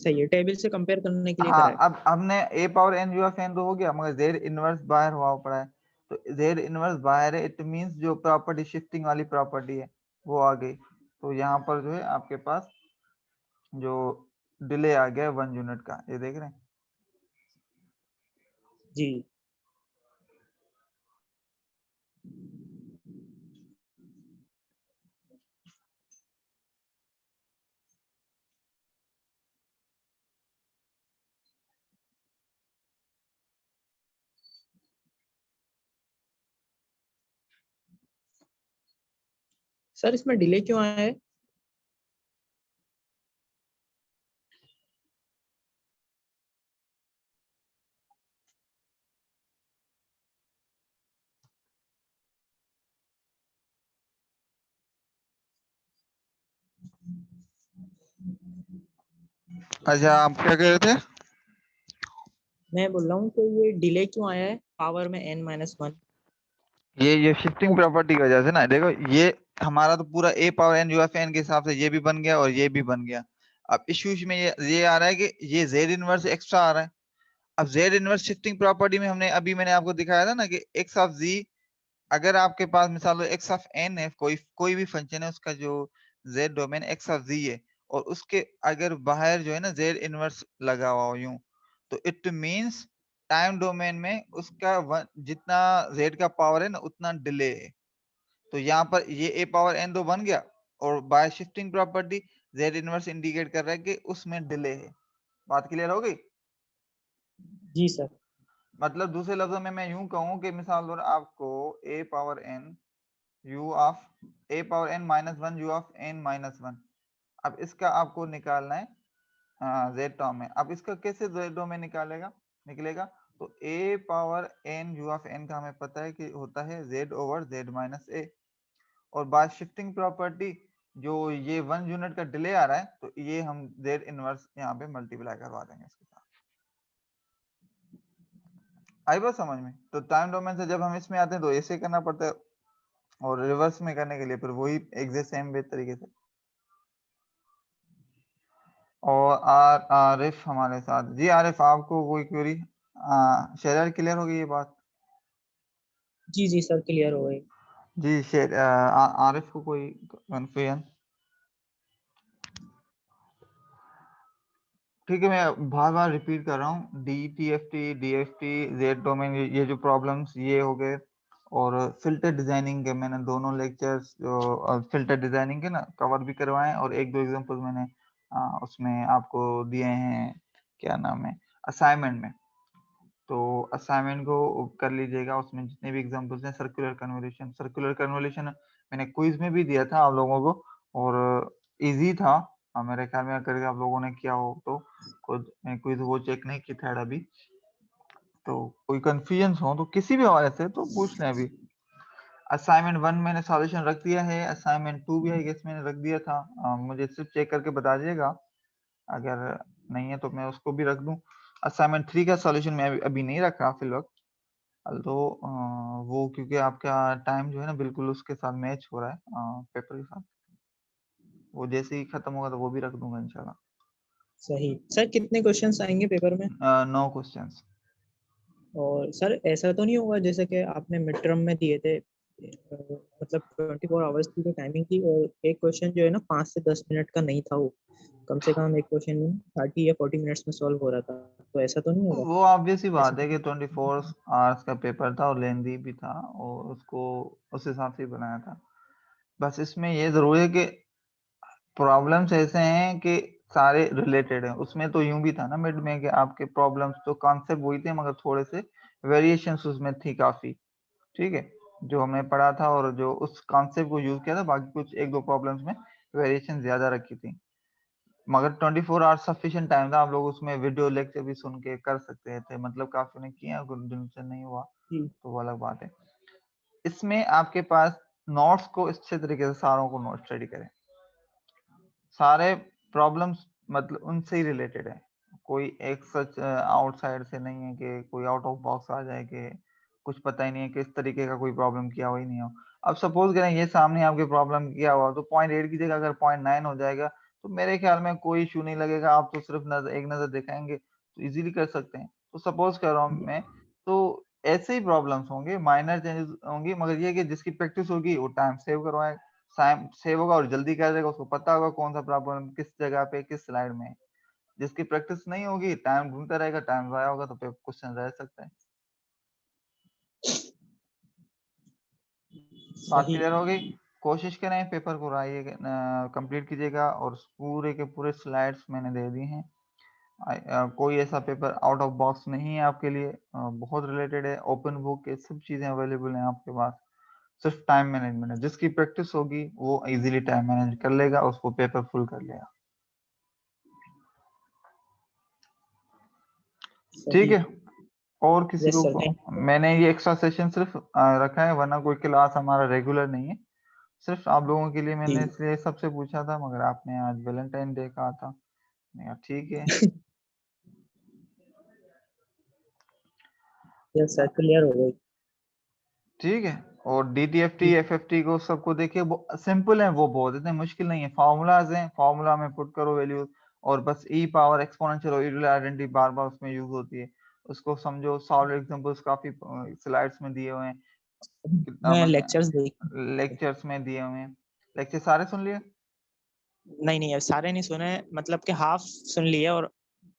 सही है, टेबल से कंपेयर करने के लिए हाँ, करा है। अब हमने A power N U of N तो हो गया, मगर जेड इनवर्स बाहर हुआ पड़ा है। तो जेड इनवर्स बाहर है, इट मींस जो प्रॉपर्टी शिफ्टिंग वाली प्रॉपर्टी है वो आ गई। तो यहाँ पर जो है आपके पास जो डिले आ गया 1 यूनिट का, ये देख रहे हैं। जी सर, इसमें डिले क्यों आया है? अच्छा, आप क्या कह रहे थे? मैं बोल रहा हूँ कि ये डिले क्यों आया है पावर में n-1? ये शिफ्टिंग प्रॉपर्टी की वजह से ना, देखो ये हमारा तो पूरा A power N U F N के हिसाब से ये भी बन गया और ये भी बन गया। अब इश्यूज में ये आ रहा है कि ये जेड इनवर्स एक्स्ट्रा आ रहा है। अब जेड इनवर्स शिफ्टिंग प्रॉपर्टी में हमने, अभी मैंने आपको दिखाया था ना कि एक्स ऑफ जी अगर आपके पास मिसाल x ऑफ n है, कोई भी फंक्शन है, उसका जो z domain x of z है, और उसके अगर बाहर जो है ना z इनवर्स लगा हुआ हो यूं, तो इट मींस टाइम डोमेन में उसका जितना z का पावर है ना उतना डिले है। तो यहाँ पर ये a पावर n दो बन गया, और bye shifting property z inverse indicate कर रहा है कि उसमें डिले है। बात क्लियर हो गई? जी सर। मतलब दूसरे लफ्जों में मैं यूं कहूं कि मिसाल तौर आपको a power n u of a power n minus one you of n minus one, अब इसका आपको निकालना है z टर्म में। अब इसका कैसे z टर्म में निकलेगा? तो a power n u of n का हमें पता है कि होता है z over z minus a, और बाय शिफ्टिंग प्रॉपर्टी जो ये 1 यूनिट का डिले आ रहा है, तो ये हम z इनवर्स यहाँ पे मल्टीप्लाई करवा देंगे इसके साथ। आई बात समझ में? तो टाइम डोमेन से जब हम इसमें आते हैं तो ऐसे करना पड़ता है, और रिवर्स में करने के लिए फिर वही एग्जैक्ट सेम वे तरीके से। और आरिफ हमारे साथ। जी आरिफ, आपको कोई क्वेरी? शेयर क्लियर हो गई ये बात? जी जी सर, क्लियर हो गई। जी शेर आरिफ को कोई कंफ्यूजन? ठीक है, मैं बार बार रिपीट कर रहा हूँ, DTFT, DFT, Z डोमेन, ये जो प्रॉब्लम्स ये हो गए, और फिल्टर डिजाइनिंग के मैंने दोनों लेक्चर्स जो फिल्टर डिजाइनिंग के ना कवर भी करवाए, और एक दो एग्जांपल मैंने उसमें आपको दिए हैं, क्या नाम है, असाइनमेंट में। तो असाइनमेंट को कर लीजिएगा, उसमें जितने भी एग्जांपल्स हैं। सर्कुलर कन्वोल्यूशन मैंने क्विज में भी दिया था आप लोगों को, और इजी था मेरे ख्याल में। अगर आप लोगों ने किया हो तो खुद, मैं क्विज वो चेक नहीं की था अभी, तो कोई कंफ्यूजन हो तो किसी भी हवाले से तो पूछ लें अभी। असाइनमेंट 1 मैंने सॉल्यूशन रख दिया है, असाइनमेंट 2 भी है गेस मैंने रख दिया था। मुझे सिर्फ चेक करके बता दीजिएगा, अगर नहीं है तो मैं उसको भी रख दूं। असाइनमेंट 3 का सॉल्यूशन मैं अभी नहीं रख रहा फिल वक्त, तो वो क्योंकि आपका टाइम जो है ना बिल्कुल उसके साथ मैच हो रहा है पेपर के साथ, वो जैसे ही खत्म होगा तो वो भी रख दूंगा इंशाल्लाह। सही सर, कितने क्वेश्चंस आएंगे पेपर में? 9 क्वेश्चंस। और सर ऐसा तो नहीं होगा जैसे कि आपने मिड टर्म में दिए थे, मतलब 24 आवर्स की जो टाइमिंग थी, और एक क्वेश्चन जो है ना 5 से 10 मिनट का नहीं था, वो कम से कम एक क्वेश्चन 30 या 40 मिनट्स में सॉल्व हो रहा था, तो ऐसा तो नहीं होगा? वो ऑब्वियस ही ऐसा बात है तो कि 24 आवर्स का पेपर था और लेंदी भी था, और उसको उस हिसाब से ही बनाया था। बस इसमें ये जरूर है कि प्रॉब्लम्स ऐसे हैं कि सारे रिलेटेड हैं। उसमें तो यूं भी था ना मिड में कि आपके प्रॉब्लम्स तो कॉन्सेप्ट वही थे, मगर थोड़े से वेरिएशंस उसमें थी काफी। ठीक है, जो हमने पढ़ा था और जो उस कॉन्सेप्ट को यूज किया था, बाकी कुछ एक दो प्रॉब्लम्स में वेरिएशन ज्यादा रखी थी। मगर 24 आवर्स सफिशिएंट टाइम था, आप लोग उसमें वीडियो लेक्चर भी सुन के कर सकते थे। मतलब काफी ने किया, कुछ दिन से नहीं हुआ जी। तो वो अलग बात है। इसमें आपके पास नोट्स को अच्छे तरीके से सारों को नोट स्टडी करें। सारे प्रॉब्लम्स मतलब उनसे ही रिलेटेड है, कोई एक सच आउटसाइड से नहीं है कि कोई आउट ऑफ बॉक्स आ जाए कि कुछ पता ही नहीं है किस तरीके का कोई प्रॉब्लम किया हुआ ही नहीं हो। अब सपोज करें ये सामने आपके प्रॉब्लम किया हुआ, तो 0.8 की जगह अगर 0.9 हो जाएगा तो मेरे ख्याल में कोई इशू नहीं लगेगा। आप तो सिर्फ एक नजर दिखाएंगे तो इजीली कर सकते हैं। तो सपोज कर रहा हूँ मैं, तो ऐसे ही प्रॉब्लम्स होंगे, माइनर चेंजेस होंगी, मगर ये कि जिसकी प्रैक्टिस होगी वो टाइम सेव करवाए, सेव होगा और जल्दी कर देगा, उसको पता होगा कौन सा प्रॉब्लम किस जगह पे किस स्लाइड में है। जिसकी प्रैक्टिस नहीं होगी टाइम ढूंढता रहेगा, टाइम जाया होगा, तो फिर क्वेश्चन रह सकता है। बात सही। क्लियर हो गई? कोशिश करें पेपर को कंप्लीट कीजिएगा, और पूरे के पूरे स्लाइड्स मैंने दे दी हैं। कोई ऐसा पेपर आउट ऑफ बॉक्स नहीं है आपके लिए, बहुत रिलेटेड है, ओपन बुक, ये सब चीजें अवेलेबल हैं आपके पास। सिर्फ टाइम मैनेजमेंट है, जिसकी प्रैक्टिस होगी वो इजीली टाइम मैनेज कर लेगा, उसको पेपर फुल कर लेगा। ठीक सही। है, और किसी यस को सर, थैंक यू। मैंने ये एक्स्ट्रा सेशन सिर्फ रखा है, वरना कोई क्लास हमारा रेगुलर नहीं है। सिर्फ आप लोगों के लिए मैंने जी। इसलिए सबसे पूछा था, मगर आपने आज वैलेंटाइन डे कहा था। ठीक है। यस सर, क्लियर हो गई। ठीक है, और DTFT जी। FFT को सबको देखिए, वो सिंपल है, वो बहुत इतने मुश्किल नहीं है। फॉर्मूलाज हैं, फॉर्मूला में पुट करो वैल्यूज, और बस ई पावर एक्सपोनेंशियल और यूलर आइडेंटिटी बार बार उसमें यूज होती है, उसको समझो। सॉल्व एग्जांपल्स काफी स्लाइड्स में दिए हुए हैं, मैं लेक्चर्स देख लेक्चर्स में दिए हुए हैं, लेक्चर सारे सुन लिए? नहीं सारे नहीं सुने, मतलब कि हाफ सुन लिए, और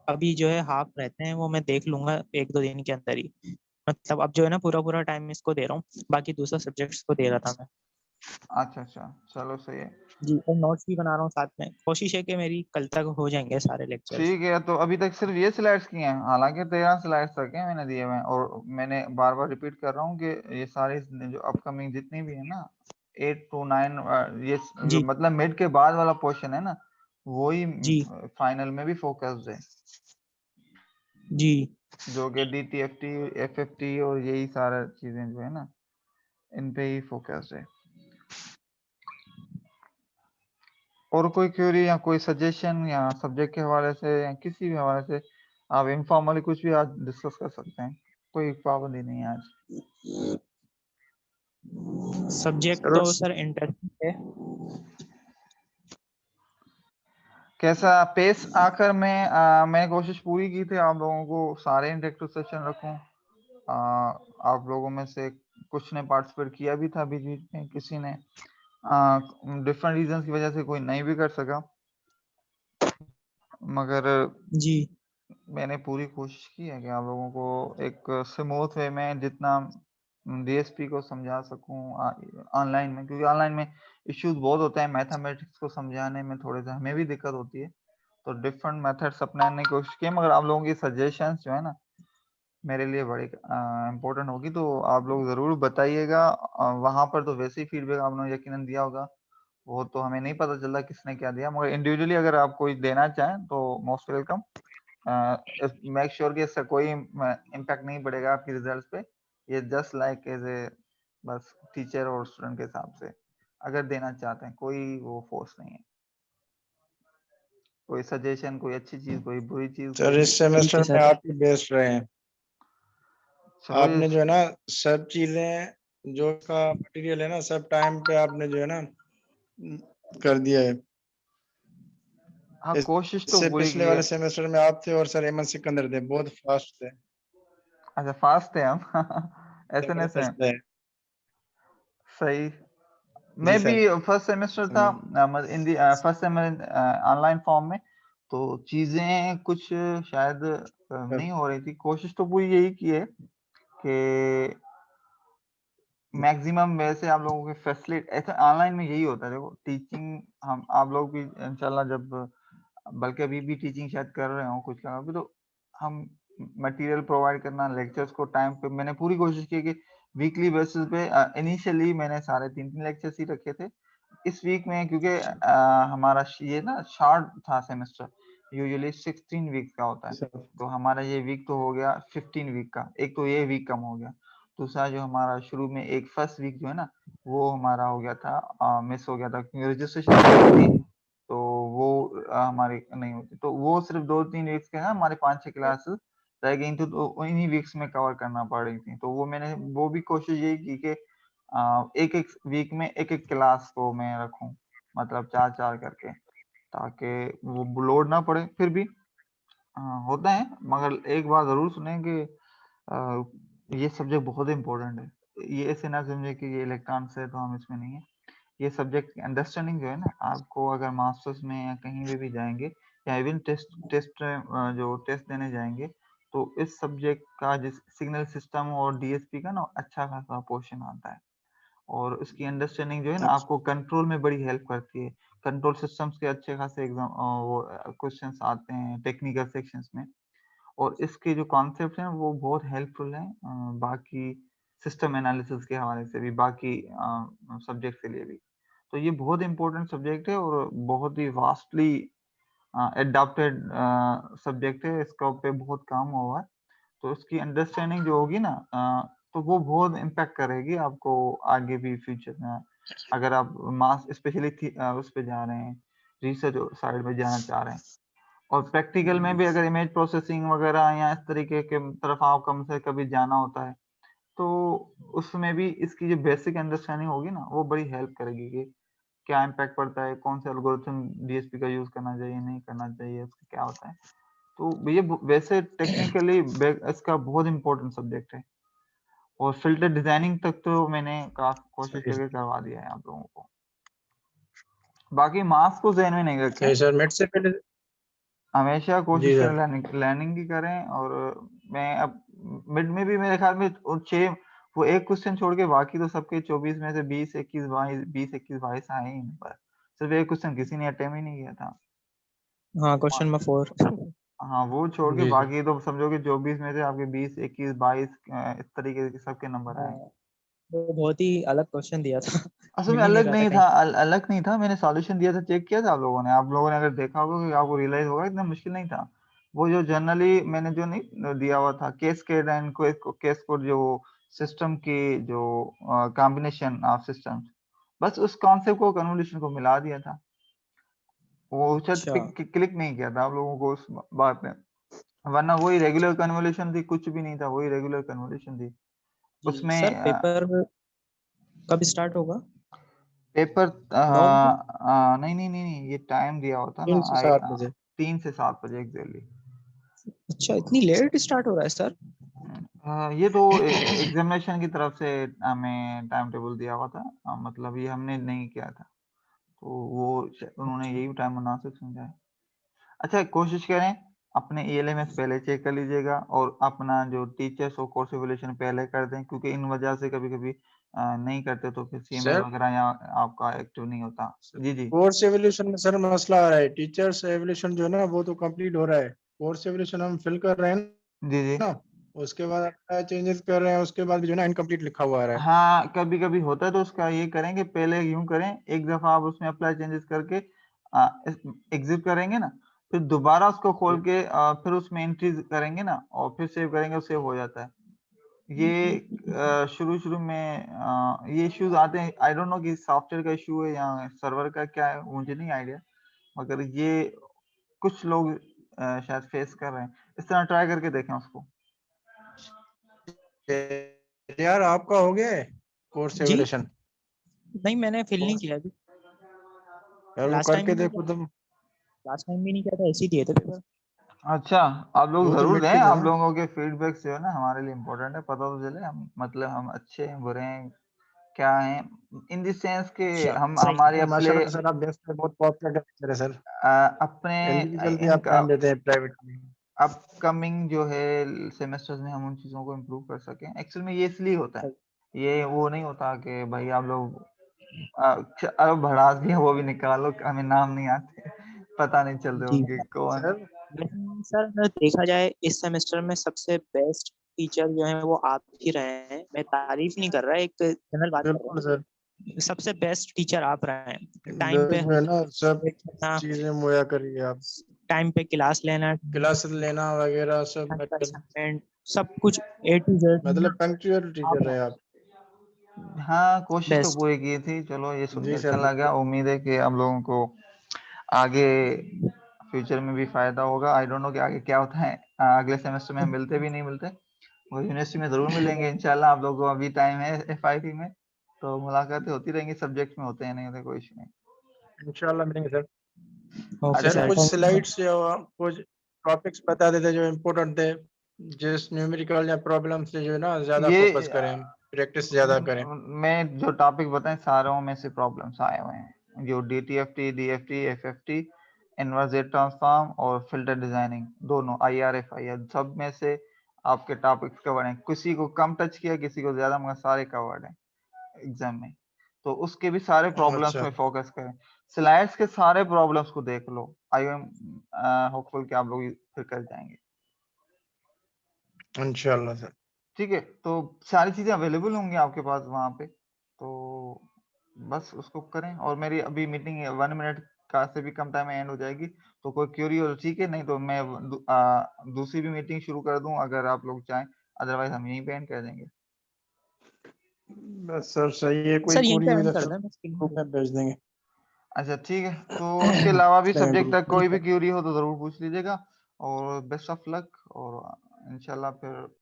अभी जो है हाफ रहते हैं, वो मैं देख लूंगा 1-2 दिन के अंदर ही। मतलब अब जो है ना पूरा टाइम इसको दे रहा हूँ, बाकी दूसरा सब्जेक्ट्स को दे रहा था मैं। अच्छा, चलो सही है। जी, और नोट्स भी बना रहा हूँ साथ में। कोशिश है कि मेरी कल तक हो जाएंगे सारे लेक्चर्स। ठीक है, तो अभी तक सिर्फ ये स्लाइड्स किए हैं, हालांकि 13 स्लाइड्स तक हैं मैंने दिए हुए हैं, और मैंने बार बार रिपीट कर रहा हूँ कि ये सारे जो अपकमिंग जितनी भी है ना 8 to 9, ये जो जी मतलब मिड के बाद वाला पोर्शन है ना, वही जी फाइनल में भी फोकस्ड है, जी जो कि DTFT, FFT और यही सारा चीजें जो है ना, इन पे ही फोकस्ड है। और कोई क्वेरी या कोई सजेशन या सब्जेक्ट के हवाले से या किसी भी हवाले से आप इनफॉर्मली कुछ भी आज डिस्कस कर सकते हैं, कोई पाबंदी नहीं है आज। सब्जेक्ट सर तो सर इंटरेस्टिंग है। कैसा पेस आकर मैंने कोशिश पूरी की थी आप लोगों को सारे इंटरेक्टिव सेशन रखूं। आप लोगों में से कुछ ने पार्टिसिपेट किया भी था बीच बीच में, किसी ने डिफरेंट रीजंस की वजह से कोई नहीं भी कर सका, मगर जी मैंने पूरी कोशिश की है कि आप लोगों को एक स्मूथ वे में जितना DSP को समझा सकूं ऑनलाइन में, क्योंकि ऑनलाइन में इश्यूज बहुत होते हैं, मैथमेटिक्स को समझाने में थोड़े से हमें भी दिक्कत होती है, तो डिफरेंट मेथड्स अपनाने की कोशिश की, मगर आप लोगों की सजेशंस जो है ना मेरे लिए बड़ी इम्पोर्टेंट होगी, तो आप लोग ज़रूर बताइएगा। वहाँ पर तो वैसे ही फीडबैक आप लोगों ने यकीनन दिया होगा, वो तो हमें नहीं पता चलता किसने क्या दिया, मगर इंडिविजुअली अगर आप कोई देना चाहें तो मोस्ट वेलकम। मेक श्योर कि इससे कोई इम्पैक्ट नहीं पड़ेगा आपकी रिजल्ट्स पे, ये जस्ट लाइक एज ए बस टीचर और स्टूडेंट के हिसाब से अगर देना चाहते हैं, कोई वो फोर्स नहीं है, कोई सजेशन, कोई अच्छी चीज, कोई बुरी चीज, सर कोई इस सेमेस्टर में सर। आप ही बेस्ट रहे हैं। चलो ये आपने जो है ना सब चीजें जो का मटेरियल है ना सब टाइम पे आपने जो है ना कर दिया है। हाँ कोशिश तो इससे पूरी पिछले की है। वाले सेमेस्टर में आप थे और सर हेमंत सिकंदर थे, बहुत फास्ट थे, अच्छा फास्ट है हम SNS में। जबरदस्त है। सही। जी मैं भी सर। फर्स्ट सेमेस्टर था in the first semester online form में, तो चीजें कुछ शायद नहीं हो रही थी, कोशिश तो पूरी यही की है कि मैक्सिमम वैसे आप लोगों के फैसिलिटी, ऐसा ऑनलाइन में यही होता है, देखो टीचिंग हम आप लोग भी इंशाल्लाह जब, बल्कि अभी भी टीचिंग शायद कर रहे हो कुछ जगह पे, तो हम मटेरियल प्रोवाइड करना, लेक्चर्स को टाइम पे, मैंने पूरी कोशिश की कि वीकली बेसिस पे, इनिशियली मैंने सारे 3-3 लेक्चर्स ही रखे थे इस वीक में, क्योंकि हमारा ये ना शॉर्ट था सेमेस्टर, यूजुअली 16 वीक का होता है, सर तो हमारा ये वीक तो हो गया 15 वीक का, एक तो ये वीक कम हो गया, दूसरा जो हमारा शुरू में एक फर्स्ट वीक जो है ना वो हमारा हो गया था, मिस हो गया था, क्योंकि रजिस्ट्रेशन थी, तो वो हमारी नहीं होती, तो वो सिर्फ 2-3 वीक्स के ना हमारे 5-6 क्लासेस रह गई थी, तो इन्हीं वीक्स में कवर करना पड़ रही थी, तो वो मैंने वो भी कोशिश यही की कि एक एक वीक में एक एक क्लास को मैं रखूं, मतलब 4-4 करके, ताकि वो लोड ना पड़े, फिर भी होता है, मगर एक बात जरूर सुने कि ये सब्जेक्ट बहुत इंपॉर्टेंट है, ये ऐसे ना समझे कि ये इलेक्ट्रॉनिक्स है तो हम इसमें नहीं है, ये सब्जेक्ट की अंडरस्टैंडिंग जो है ना, आपको अगर मास्टर्स में या कहीं पे भी जाएंगे, या इवन टेस्ट जो टेस्ट देने जाएंगे, तो इस सब्जेक्ट का जिस सिग्नल सिस्टम और DSP का ना अच्छा खासा पोर्शन आता है, और उसकी अंडरस्टैंडिंग जो है ना आपको कंट्रोल में बड़ी हेल्प करती है, कंट्रोल सिस्टम्स के अच्छे खासे एग्जाम वो क्वेश्चंस आते हैं टेक्निकल सेक्शंस में, और इसके जो कॉन्सेप्ट हैं वो बहुत हेल्पफुल हैं बाकी सिस्टम एनालिसिस के हवाले से भी, बाकी सब्जेक्ट के लिए भी, तो ये बहुत इंपॉर्टेंट सब्जेक्ट है और बहुत ही वास्टली एडॉप्टेड सब्जेक्ट है, इसका पे बहुत काम हुआ है, तो उसकी अंडरस्टैंडिंग जो होगी ना तो वो बहुत इम्पैक्ट करेगी आपको आगे भी फ्यूचर में, अगर आप मास स्पेशली उस पे जा रहे हैं, रिसर्च साइड में जाना चाह रहे हैं, और प्रैक्टिकल में भी अगर इमेज प्रोसेसिंग वगैरह या इस तरीके के तरफ आप कम से कभी जाना होता है, तो उसमें भी इसकी जो बेसिक अंडरस्टैंडिंग होगी ना वो बड़ी हेल्प करेगी कि क्या इम्पैक्ट पड़ता है, कौन से एल्गोरिथम DSP का यूज करना चाहिए, नहीं करना चाहिए, उसका क्या होता है, तो ये वैसे टेक्निकली इसका बहुत इंपॉर्टेंट सब्जेक्ट है, और फिल्टर डिजाइनिंग तक तो मैंने काफी कोशिश सही करके करवा दिया है आप लोगों को। बाकी मार्क्स को ज़हन में नहीं रखें, सही सर, मिड से पहले हमेशा जी कोशिश सर। करें लर्निंग की करें। और मैं अब मिड में भी मेरे ख्याल में और 6 वो एक क्वेश्चन छोड़ के बाकी तो सबके 24 में से 20 21 22 20 21 22 आए ही नंबर। सिर्फ एक क्वेश्चन किसी ने अटेम्प्ट ही नहीं किया था। हाँ, क्वेश्चन नंबर 4। हाँ, वो छोड़ के जी जी बाकी तो समझो कि 24 में से आपके 20 21 22 इस तरीके के सबके नंबर आए। वो बहुत ही अलग क्वेश्चन दिया था। असल में मिल ही नहीं अलग रहा था नहीं कहीं। था, अलग नहीं था, मैंने सॉल्यूशन दिया था, चेक किया था आप लोगों ने अगर देखा होगा कि आपको रियलाइज होगा इतना मुश्किल नहीं था। वो जो जनरली मैंने जो नहीं दिया हुआ था कैस्केड एंड केस कोड, जो सिस्टम की जो कॉम्बिनेशन ऑफ सिस्टम्स, बस उस कॉन्सेप्ट को कन्वोल्यूशन को मिला दिया था। वो शायद अच्छा क्लिक नहीं किया था आप लोगों को उस बात में, वरना वही रेगुलर कन्वोल्यूशन थी, कुछ भी नहीं था, वही रेगुलर कन्वोल्यूशन थी जी उसमें। सर, पेपर कब स्टार्ट होगा? पेपर 9 बजे? नहीं नहीं नहीं नहीं, ये टाइम दिया होता ना 3 से 7 बजे। 3 से 7 बजे एग्जैक्टली। अच्छा, इतनी लेट स्टार्ट हो रहा है सर? ये तो एग्जामिनेशन की तरफ से हमें टाइम टेबल दिया हुआ था, मतलब ये हमने नहीं किया था, तो वो उन्होंने यही टाइम मुनासिब समझा है। अच्छा, कोशिश करें अपने ELMS पहले चेक कर लीजिएगा और अपना जो टीचर्स और कोर्स इवैल्यूएशन पहले कर दें, क्योंकि इन वजह से कभी-कभी नहीं करते तो फिर CML सर वगैरह या आपका एक्टिव नहीं होता। जी, जी। कोर्स एवोल्यूशन में सर मसला आ रहा है, टीचर्स एवोल्यूशन जो है ना वो तो कंप्लीट हो रहा है, कोर्स एवोल्यूशन हम फिल कर रहे हैं जी, जी। ना, उसके बाद चेंजेस कर रहे हैं, उसके बाद भी जो है ना इनकम्प्लीट लिखा हुआ आ रहा है। हाँ, कभी-कभी होता है तो उसका ये करें कि पहले यूँ करें, एक दफ़ा आप उसमें अप्लाई चेंजेस करके एग्ज़िट करेंगे ना, फिर दोबारा उसको खोल के फिर उसमें एंट्रीज़ करेंगे ना और फिर सेव करेंगे, सेव हो जाता है। ये शुरू-शुरू में ये इश्यूज़ आते हैं, आई डोंट नो कि सॉफ्टवेयर का इश्यू है या सर्वर का क्या है, मुझे नहीं आइडिया, मगर ये कुछ लोग शायद फेस कर रहे हैं। इस तरह ट्राई करके देखें उसको। यार आपका हो गया है कोर्स जी एवोल्यूशन? नहीं, मैंने फिल नहीं किया अभी। यार वो लास्ट टाइम करके भी नहीं देखो किया, तुम। लास्ट टाइम भी नहीं किया था, ऐसे ही दिए थे पेपर। अच्छा, आप लोग वो तो ज़रूर मिड दें, के लिए आप ना। लोगों के फीडबैक जो है ना हमारे लिए इम्पोर्टेंट है, पता तो चले हम मतलब हम अच्छे हैं, बुरे हैं, क्या हैं, इन द सेंस कि अच्छा हम सही। हमारे अपने माशाल्लाह सर, आप बेस्ट है, बहुत पॉपुलर टीचर है सर, अपने इंडिविजुअल भी आप इनका टाइम देते हैं प्राइवेट में। अपकमिंग जो है सेमेस्टर्स में हम उन चीज़ों को इम्प्रूव कर सकें। एक्चुअल में ये इसलिए होता है, सही। ये वो नहीं होता कि भाई आप लोग अरे भड़ास भी है वो भी निकालो, हमें नाम नहीं आते, पता नहीं चल रहे जी होंगे कौन। सर लेकिन सर, अगर देखा जाए इस सेमेस्टर में सबसे बेस्ट टीचर जो है वो आप ही रहे हैं। मैं तारीफ नहीं कर रहा, एक जनरल बात कर रहा बिल्कुल सर, हूँ। सबसे बेस्ट टीचर आप रहे हैं। टाइम पे बेस्ट में ना सब लेना, चीजें मुहैया करिए आप, टाइम पे क्लास लेना, क्लासेस लेना वगैरह सब, मतलब असाइनमेंट, सब कुछ A to Z punctual teacher आप रहे आप। हाँ, कोशिश तो बेस्ट। पूरी की थी, चलो ये जी सुनकर अच्छा सर लगा, बिल्कुल। उम्मीद है कि आप लोगों को आगे फ्यूचर में भी फायदा होगा। आई डोंट नो कि आगे क्या होता है, अगले सेमेस्टर में हम मिलते भी नहीं मिलते, वो यूनिवर्सिटी में जरूर मिलेंगे इंशाल्लाह। आप लोगों को अभी टाइम है FIP में, तो मुलाकातें होती रहेंगी, सब्जेक्ट में होते हैं, नहीं होते कोई इशू नहीं। इंशाल्लाह मिलेंगे सर। ओके सर अच्छा, सर, कुछ थैंक यू सर। स्लाइड्स या कुछ टॉपिक्स बता देते जो इम्पोर्टेंट थे, जिस न्यूमेरिकल या प्रॉब्लम से जो है ना ज्यादा ये फोकस करें, प्रैक्टिस ज्यादा करें। मैं जो टॉपिक बताए सारों में से प्रॉब्लम्स आए हुए हैं, जो DTFT DFT FFT inverse Z transform और फिल्टर डिजाइनिंग, दोनों IR FIR सब में से आपके टॉपिक्स कवर हैं। किसी को कम टच किया, किसी को ज्यादा, मगर सारे कवर्ड हैं एग्जाम में, तो उसके भी सारे प्रॉब्लम्स अच्छा में फोकस करें। स्लाइड्स के सारे प्रॉब्लम्स को देख लो, आई एम होपफुल कि आप लोग फिर कर जाएंगे। इंशाल्लाह सर। ठीक है, तो सारी चीज़ें अवेलेबल होंगी आपके पास वहाँ पे, तो बस उसको करें। और मेरी अभी मीटिंग 1 मिनट का से भी कम टाइम में एंड हो जाएगी, तो कोई क्यूरी हो तो ठीक है, नहीं तो मैं दूसरी भी मीटिंग शुरू कर दूं अगर आप लोग चाहें, अदरवाइज हम यहीं पे एंड कर देंगे। बस सर सही है, कोई सर यहीं पूरी पे हुई एंड तो कर सर दें, मैं स्क्रीन ग्रुप में भेज देंगे। अच्छा ठीक है, तो उसके अलावा भी सेम सब्जेक्ट ग्रुप तक में। जी कोई भी सर। क्यूरी हो तो ज़रूर पूछ लीजिएगा, और बेस्ट ऑफ लक, और इंशाल्लाह फिर